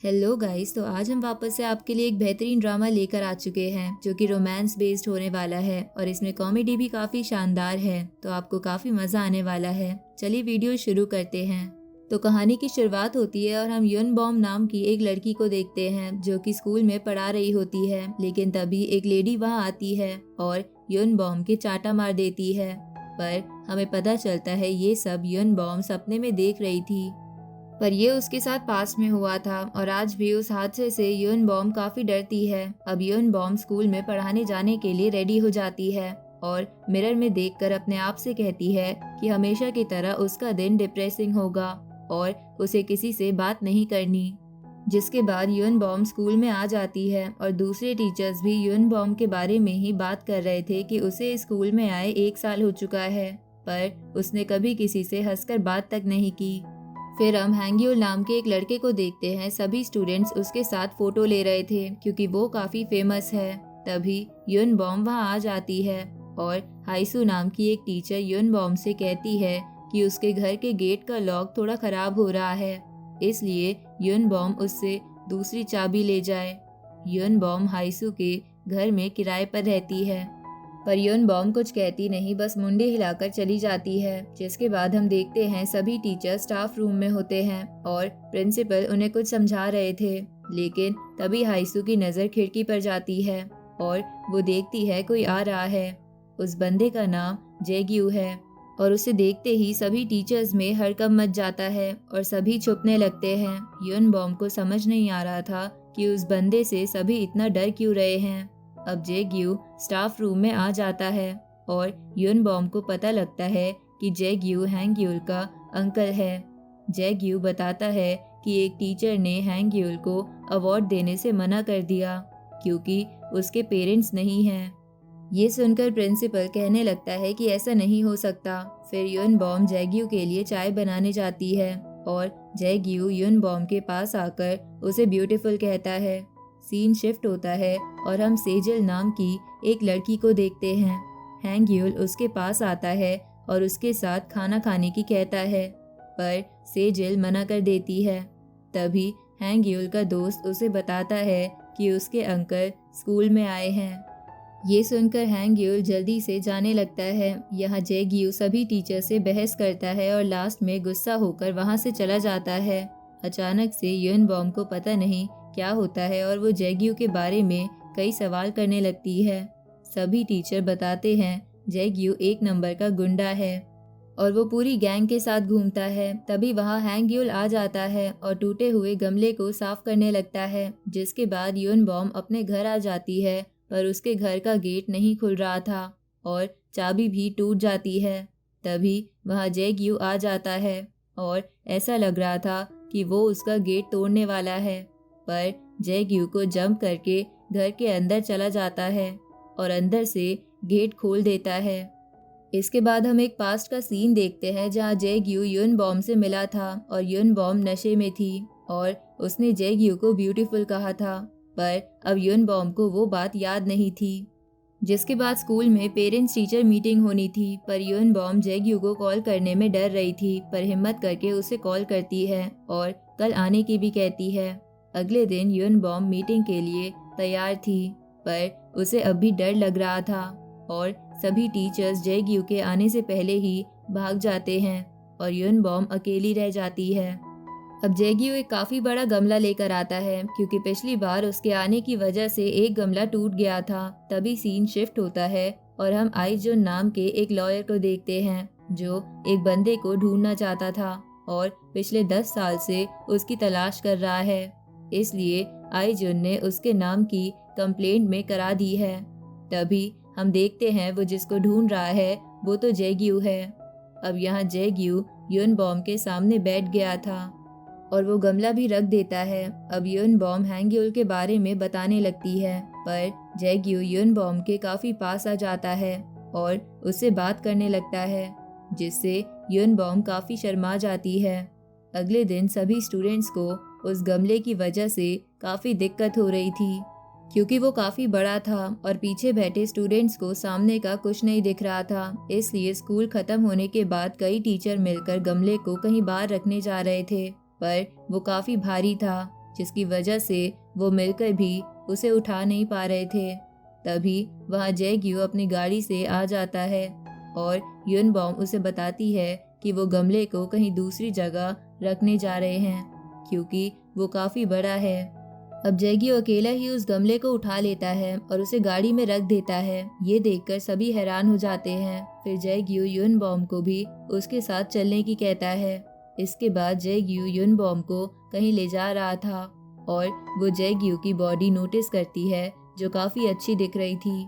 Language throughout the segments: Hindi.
हेलो गाइस, तो आज हम वापस से आपके लिए एक बेहतरीन ड्रामा लेकर आ चुके हैं जो कि रोमांस बेस्ड होने वाला है और इसमें कॉमेडी भी काफ़ी शानदार है। तो आपको काफ़ी मज़ा आने वाला है। चलिए वीडियो शुरू करते हैं। तो कहानी की शुरुआत होती है और हम युन बॉम नाम की एक लड़की को देखते हैं जो कि स्कूल में पढ़ा रही होती है। लेकिन तभी एक लेडी वहाँ आती है और युन बॉम के चाटा मार देती है। पर हमें पता चलता है ये सब युन बॉम सपने में देख रही थी, पर यह उसके साथ पास में हुआ था और आज भी उस हादसे से युन बॉम काफी डरती है। अब युन बॉम स्कूल में पढ़ाने जाने के लिए रेडी हो जाती है और मिरर में देखकर अपने आप से कहती है कि हमेशा की तरह उसका दिन डिप्रेसिंग होगा और उसे किसी से बात नहीं करनी। जिसके बाद युन बॉम स्कूल में आ जाती है और दूसरे टीचर्स भी युन बॉम के बारे में ही बात कर रहे थे कि उसे स्कूल में आए 1 साल हो चुका है, पर उसने कभी किसी से हंसकर बात तक नहीं की। फिर हम हैंग्यूल नाम के एक लड़के को देखते हैं। सभी स्टूडेंट्स उसके साथ फोटो ले रहे थे क्योंकि वो काफी फेमस है। तभी युन बॉम वहाँ आ जाती है और हाइसू नाम की एक टीचर युन बॉम से कहती है कि उसके घर के गेट का लॉक थोड़ा खराब हो रहा है, इसलिए युन बॉम उससे दूसरी चाबी ले जाए। युन बॉम हाइसू के घर में किराए पर रहती है, पर युन बॉम कुछ कहती नहीं, बस मुंडी हिलाकर चली जाती है। जिसके बाद हम देखते हैं सभी टीचर स्टाफ रूम में होते हैं और प्रिंसिपल उन्हें कुछ समझा रहे थे। लेकिन तभी हाइसू की नज़र खिड़की पर जाती है और वो देखती है कोई आ रहा है। उस बंदे का नाम जेग्यू है और उसे देखते ही सभी टीचर्स में हड़कंप मच जाता है और सभी छुपने लगते हैं। युन बॉम को समझ नहीं आ रहा था कि उस बंदे से सभी इतना डर क्यों रहे हैं। अब जेग्यू स्टाफ रूम में आ जाता है और युन बॉम को पता लगता है कि जेग्यू हैंग्यूल का अंकल है। जेग्यू बताता है कि एक टीचर ने हैंग्यूल को अवार्ड देने से मना कर दिया क्योंकि उसके पेरेंट्स नहीं हैं। ये सुनकर प्रिंसिपल कहने लगता है कि ऐसा नहीं हो सकता। फिर युन बॉम जेग्यू के लिए चाय बनाने जाती है और जेग्यू युन बॉम के पास आकर उसे ब्यूटीफुल कहता है। सीन शिफ्ट होता है और हम सेजल नाम की एक लड़की को देखते हैं। हैंग्यूल उसके पास आता है और उसके साथ खाना खाने की कहता है, पर सेजल मना कर देती है। तभी हैंग्यूल का दोस्त उसे बताता है कि उसके अंकल स्कूल में आए हैं। ये सुनकर हैंग्यूल जल्दी से जाने लगता है। यहाँ जेग्यू सभी टीचर से बहस करता है और लास्ट में गुस्सा होकर वहाँ से चला जाता है। अचानक से युन बॉम को पता नहीं क्या होता है और वो जेग्यू के बारे में कई सवाल करने लगती है। सभी टीचर बताते हैं जेग्यू 1 नंबर का गुंडा है और वो पूरी गैंग के साथ घूमता है। तभी वहाँ हैंग्यूल आ जाता है और टूटे हुए गमले को साफ करने लगता है। जिसके बाद युन बॉम अपने घर आ जाती है, पर उसके घर का गेट नहीं खुल रहा था और चाबी भी टूट जाती है। तभी वहाँ जेग्यू आ जाता है और ऐसा लग रहा था कि वो उसका गेट तोड़ने वाला है, पर जेग्यू को जंप करके घर के अंदर चला जाता है और अंदर से गेट खोल देता है। इसके बाद हम एक पास्ट का सीन देखते हैं जहाँ जेग्यू युन बॉम से मिला था और युन बॉम नशे में थी और उसने जेग्यू को ब्यूटीफुल कहा था, पर अब युन बॉम को वो बात याद नहीं थी। जिसके बाद स्कूल में पेरेंट्स टीचर मीटिंग होनी थी, पर युन बॉम जेग्यू को कॉल करने में डर रही थी, पर हिम्मत करके उसे कॉल करती है और कल आने की भी कहती है। अगले दिन युन बॉम मीटिंग के लिए तैयार थी, पर उसे अब भी डर लग रहा था और सभी टीचर्स जेग्यू के आने से पहले ही भाग जाते हैं और युन बॉम अकेली रह जाती है। अब जेग्यू एक काफ़ी बड़ा गमला लेकर आता है क्योंकि पिछली बार उसके आने की वजह से एक गमला टूट गया था। तभी सीन शिफ्ट होता है और हम आई जुन नाम के एक लॉयर को देखते हैं जो एक बंदे को ढूंढना चाहता था और पिछले 10 साल से उसकी तलाश कर रहा है। इसलिए आई जुन ने उसके नाम की कंप्लेंट में करा दी है। तभी हम देखते हैं वो जिसको ढूंढ रहा है वो तो जेग्यू है। अब यहाँ जेग्यू युन बॉम के सामने बैठ गया था और वो गमला भी रख देता है। अब युन बॉम हैंग्यूल के बारे में बताने लगती है, पर जेग्यू युन बॉम के काफ़ी पास आ जाता है और उससे बात करने लगता है, जिससे युन बॉम काफ़ी शर्मा जाती है। अगले दिन सभी स्टूडेंट्स को उस गमले की वजह से काफ़ी दिक्कत हो रही थी क्योंकि वो काफ़ी बड़ा था और पीछे बैठे स्टूडेंट्स को सामने का कुछ नहीं दिख रहा था। इसलिए स्कूल ख़त्म होने के बाद कई टीचर मिलकर गमले को कहीं बाहर रखने जा रहे थे, पर वो काफ़ी भारी था जिसकी वजह से वो मिलकर भी उसे उठा नहीं पा रहे थे। तभी वहाँ जैग्यू अपनी गाड़ी से आ जाता है और यूनबॉम उसे बताती है कि वो गमले को कहीं दूसरी जगह रखने जा रहे हैं क्योंकि वो काफ़ी बड़ा है। अब जैग्यू अकेला ही उस गमले को उठा लेता है और उसे गाड़ी में रख देता है। ये देखकर सभी हैरान हो जाते हैं। फिर जैग्यू यूनबॉम को भी उसके साथ चलने की कहता है। इसके बाद जैग्यू यूनबॉम को कहीं ले जा रहा था और वो जैग्यू की बॉडी नोटिस करती है जो काफ़ी अच्छी दिख रही थी।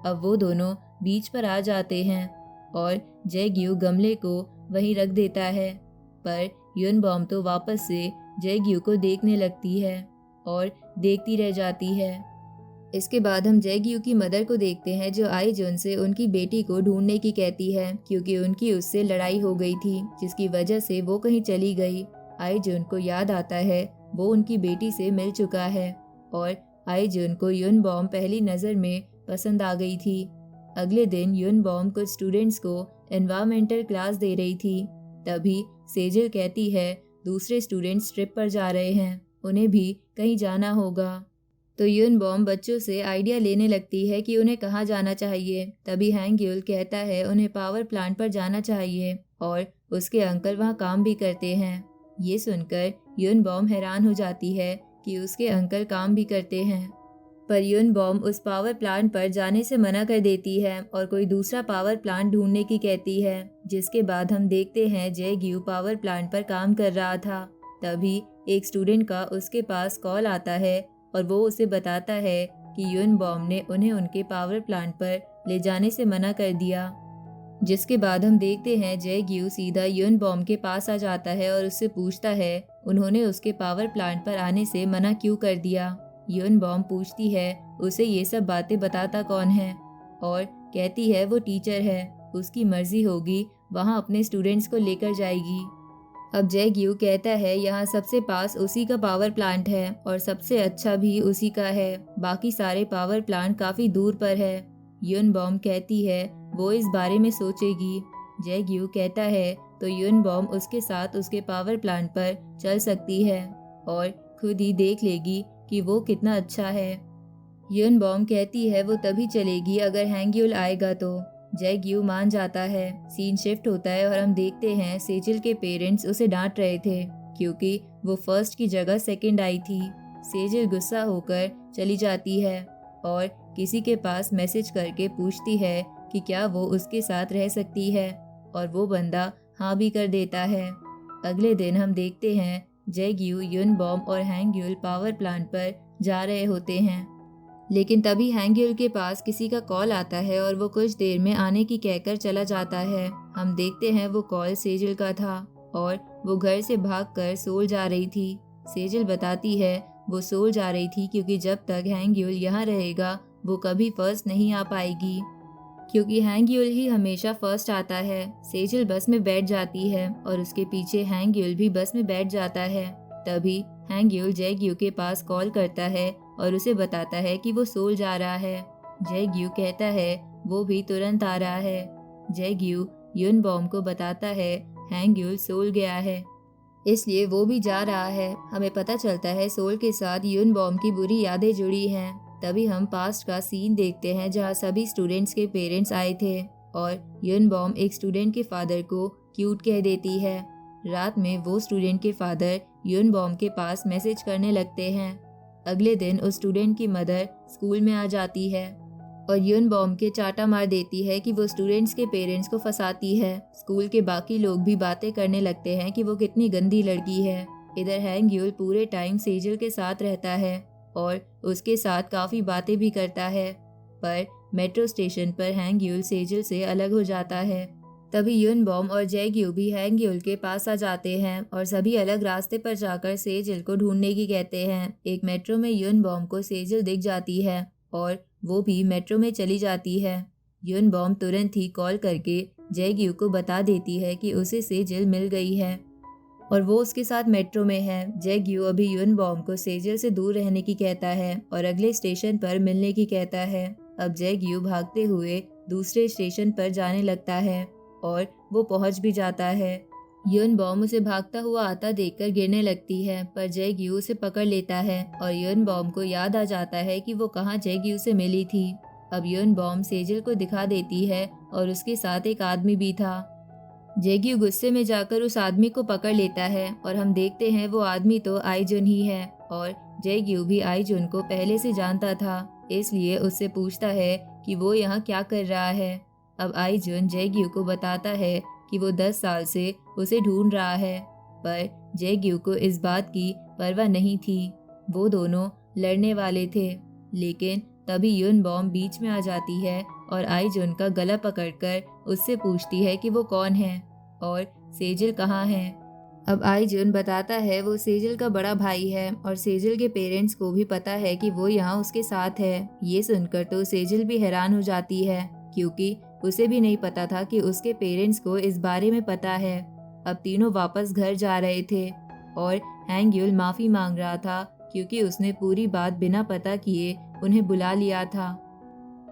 अब वो दोनों बीच पर आ जाते हैं और जैग्यू गमले को वहीं रख देता है, पर यूनबॉम तो वापस से जैग्यू को देखने लगती है और देखती रह जाती है। इसके बाद हम जैग्यू की मदर को देखते हैं जो आई जुन से उनकी बेटी को ढूंढने की कहती है क्योंकि उनकी उससे लड़ाई हो गई थी जिसकी वजह से वो कहीं चली गई। आई जुन को याद आता है वो उनकी बेटी से मिल चुका है और आई जुन को यूनबॉम पहली नज़र में पसंद आ गई थी। अगले दिन यूनबॉम कुछ स्टूडेंट्स को एनवायरमेंटल क्लास दे रही थी। तभी सेजिल कहती है दूसरे स्टूडेंट्स ट्रिप पर जा रहे हैं, उन्हें भी कहीं जाना होगा। तो यूनबॉम बच्चों से आइडिया लेने लगती है कि उन्हें कहाँ जाना चाहिए। तभी हैंग्यूल कहता है उन्हें पावर प्लांट पर जाना चाहिए और उसके अंकल वहाँ काम भी करते हैं। ये सुनकर यूनबॉम हैरान हो जाती है कि उसके अंकल काम भी करते हैं, पर यूनबॉम उस पावर प्लांट पर जाने से मना कर देती है और कोई दूसरा पावर प्लांट ढूंढने की कहती है। जिसके बाद हम देखते हैं जैग्यू पावर प्लांट पर काम कर रहा था। तभी एक स्टूडेंट का उसके पास कॉल आता है और वो उसे बताता है कि यूनबॉम ने उन्हें उनके पावर प्लांट पर ले जाने से मना कर दिया। जिसके बाद हम देखते हैं जैग्यू सीधा यूनबॉम के पास आ जाता है और उससे पूछता है उन्होंने उसके पावर प्लांट पर आने से मना क्यों कर दिया। यूनबॉम पूछती है उसे ये सब बातें बताता कौन है और कहती है वो टीचर है, उसकी मर्जी होगी वहाँ अपने स्टूडेंट्स को लेकर जाएगी। अब जैग्यू कहता है यहाँ सबसे पास उसी का पावर प्लांट है और सबसे अच्छा भी उसी का है, बाकी सारे पावर प्लांट काफ़ी दूर पर है। यूनबॉम कहती है वो इस बारे में सोचेगी। जैग्यू कहता है तो यूनबॉम उसके साथ उसके पावर प्लांट पर चल सकती है और खुद ही देख लेगी कि वो कितना अच्छा है। यूनबॉम कहती है वो तभी चलेगी अगर हैंग्यूल आएगा तो। जैग्यू मान जाता है। सीन शिफ्ट होता है और हम देखते हैं सेजिल के पेरेंट्स उसे डांट रहे थे क्योंकि वो फर्स्ट की जगह सेकंड आई थी। सेजिल गुस्सा होकर चली जाती है और किसी के पास मैसेज करके पूछती है कि क्या वो उसके साथ रह सकती है और वो बंदा हाँ भी कर देता है। अगले दिन हम देखते हैं जैग्यू, यूनबॉम और हैंग्यूल पावर प्लांट पर जा रहे होते हैं, लेकिन तभी हैंग्यूल के पास किसी का कॉल आता है और वो कुछ देर में आने की कहकर चला जाता है। हम देखते हैं वो कॉल सेजिल का था और वो घर से भागकर सोल जा रही थी। सेजिल बताती है वो सोल जा रही थी क्योंकि जब तक हैंग्यूल यहाँ रहेगा वो कभी फर्स्ट नहीं आ पाएगी, क्योंकि हैंग्यूल ही हमेशा फर्स्ट आता है। सेजिल बस में बैठ जाती है और उसके पीछे हैंग्यूल भी बस में बैठ जाता है। तभी हैंग्यूल जैग्यू के पास कॉल करता है और उसे बताता है कि वो सोल जा रहा है। जैग्यू कहता है वो भी तुरंत आ रहा है। जैग्यू यूनबॉम को बताता है हैंग्यूल सोल गया है, इसलिए वो भी जा रहा है। हमें पता चलता है सोल के साथ यूनबॉम की बुरी यादें जुड़ी हैं। तभी हम पास्ट का सीन देखते हैं जहाँ सभी स्टूडेंट्स के पेरेंट्स आए थे और यूनबॉम एक स्टूडेंट के फादर को क्यूट कह देती है। रात में वो स्टूडेंट के फादर यूनबॉम के पास मैसेज करने लगते हैं। अगले दिन उस स्टूडेंट की मदर स्कूल में आ जाती है और यूनबॉम के चाटा मार देती है कि वो स्टूडेंट्स के पेरेंट्स को फंसाती है। स्कूल के बाकी लोग भी बातें करने लगते हैं कि वो कितनी गंदी लड़की है। इधर हैंग्यूल पूरे टाइम सेजिल के साथ रहता है और उसके साथ काफ़ी बातें भी करता है, पर मेट्रो स्टेशन पर हैंग्यूल सेजिल से अलग हो जाता है। तभी यूनबॉम और जैग्यू भी हैंग्यूल के पास आ जाते हैं और सभी अलग रास्ते पर जाकर सेजिल को ढूंढने की कहते हैं। एक मेट्रो में यूनबॉम को सेजिल दिख जाती है और वो भी मेट्रो में चली जाती है। यूनबॉम तुरंत ही कॉल करके जैग्यू को बता देती है कि उसे सेजिल मिल गई है और वो उसके साथ मेट्रो में है। जैग्यू अभी यूनबॉम को सेजिल से दूर रहने की कहता है और अगले स्टेशन पर मिलने की कहता है। अब जैग्यू भागते हुए दूसरे स्टेशन पर जाने लगता है और वो पहुंच भी जाता है। युन बॉम उसे भागता हुआ आता देखकर गिरने लगती है, पर जैग्यू उसे पकड़ लेता है और युन बॉम को याद आ जाता है कि वो कहाँ जैग्यू से मिली थी। अब युन बॉम सेजल को दिखा देती है और उसके साथ एक आदमी भी था। जैग्यू गुस्से में जाकर उस आदमी को पकड़ लेता है और हम देखते हैं वो आदमी तो आईजुन ही है और जैग्यू भी आईजुन को पहले से जानता था, इसलिए उससे पूछता है कि वो यहाँ क्या कर रहा है। अब आईजुन जैग्यू को बताता है कि वो 10 साल से उसे ढूंढ रहा है, पर जैग्यू को इस बात की परवाह नहीं थी। वो दोनों लड़ने वाले थे, लेकिन तभी युन बॉम बीच में आ जाती है और आईजुन का गला पकड़कर उससे पूछती है कि वो कौन है और सेजल कहाँ है। अब आईजुन बताता है वो सेजल का बड़ा भाई है और सेजल के पेरेंट्स को भी पता है कि वो यहाँ उसके साथ है। ये सुनकर तो सेजल भी हैरान हो जाती है, क्योंकि उसे भी नहीं पता था कि उसके पेरेंट्स को इस बारे में पता है। अब तीनों वापस घर जा रहे थे और हैंग्यूल माफी मांग रहा था, क्योंकि उसने पूरी बात बिना पता किए उन्हें बुला लिया था।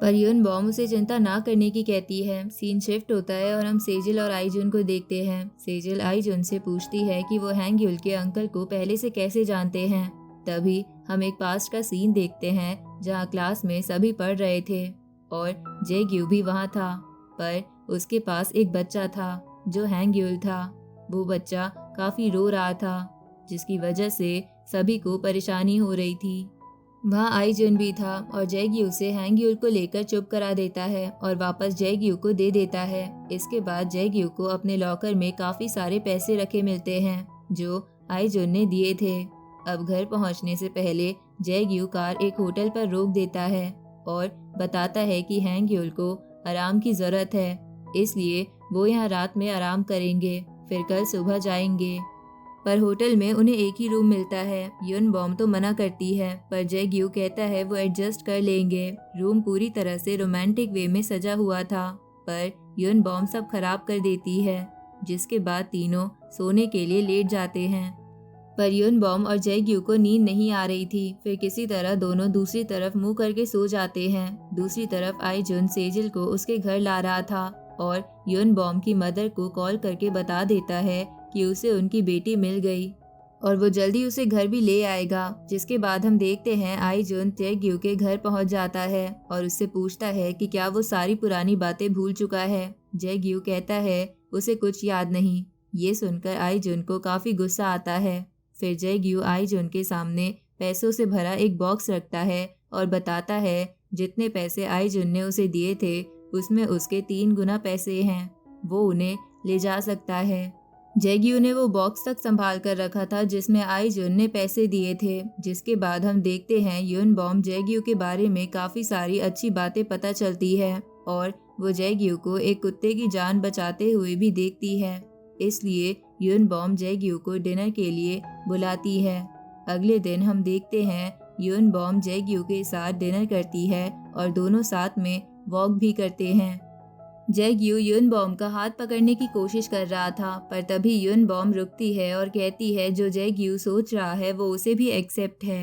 पर युन बॉम उसे चिंता ना करने की कहती है। सीन शिफ्ट होता है और हम सेजल और आईजुन को देखते हैं। सेजल आईजुन से पूछती है कि वो हैंग्यूल के अंकल को पहले से कैसे जानते हैं। तभी हम एक पास्ट का सीन देखते हैं जहाँ क्लास में सभी पढ़ रहे थे और जैग्यू भी वहाँ था, पर उसके पास एक बच्चा था जो हैंग्यूल था। वो बच्चा काफी रो रहा था, जिसकी वजह से सभी को परेशानी हो रही थी। वहाँ आईजुन भी था और जैग्यू से हैंग्यूल को लेकर चुप करा देता है और वापस जैग्यू को दे देता है। इसके बाद जैग्यू को अपने लॉकर में काफी सारे पैसे रखे मिलते हैं जो आईजुन ने दिए थे। अब घर पहुँचने से पहले जैग्यू कार एक होटल पर रोक देता है और बताता है कि हैंग्यूल को आराम की जरूरत है, इसलिए वो यहाँ रात में आराम करेंगे, फिर कल सुबह जाएंगे। पर होटल में उन्हें एक ही रूम मिलता है। युन बॉम तो मना करती है, पर जैग्यू कहता है वो एडजस्ट कर लेंगे। रूम पूरी तरह से रोमांटिक वे में सजा हुआ था, पर युन बॉम सब खराब कर देती है, जिसके बाद तीनों सोने के लिए लेट जाते हैं। पर युन बॉम और जैग्यू को नींद नहीं आ रही थी। फिर किसी तरह दोनों दूसरी तरफ मुंह करके सो जाते हैं। दूसरी तरफ आईजुन सेजल को उसके घर ला रहा था और युन बॉम की मदर को कॉल करके बता देता है कि उसे उनकी बेटी मिल गई और वो जल्दी उसे घर भी ले आएगा। जिसके बाद हम देखते हैं आईजुन जैग्यू के घर पहुंच जाता है और उससे पूछता है कि क्या वो सारी पुरानी बातें भूल चुका है। जैग्यू कहता है उसे कुछ याद नहीं। ये सुनकर आईजुन को काफी गुस्सा आता है। फिर जैग्यू आईजुन के सामने पैसों से भरा एक बॉक्स रखता है और बताता है जितने पैसे आईजुन ने उसे दिए थे उसमें उसके 3 गुना पैसे हैं, वो उन्हें ले जा सकता है। जैग्यू ने वो बॉक्स तक संभाल कर रखा था जिसमें आईजुन ने पैसे दिए थे। जिसके बाद हम देखते हैं युन बॉम जैग्यू के बारे में काफी सारी अच्छी बातें पता चलती है और वो जैग्यू को एक कुत्ते की जान बचाते हुए भी देखती है, इसलिए युन बॉम जैग्यू को डिनर के लिए बुलाती है। अगले दिन हम देखते हैं युन बॉम जैग्यू के साथ डिनर करती है और दोनों साथ में वॉक भी करते हैं। जैग्यू युन बॉम का हाथ पकड़ने की कोशिश कर रहा था, पर तभी युन बॉम रुकती है और कहती है जो जैग्यू सोच रहा है वो उसे भी एक्सेप्ट है।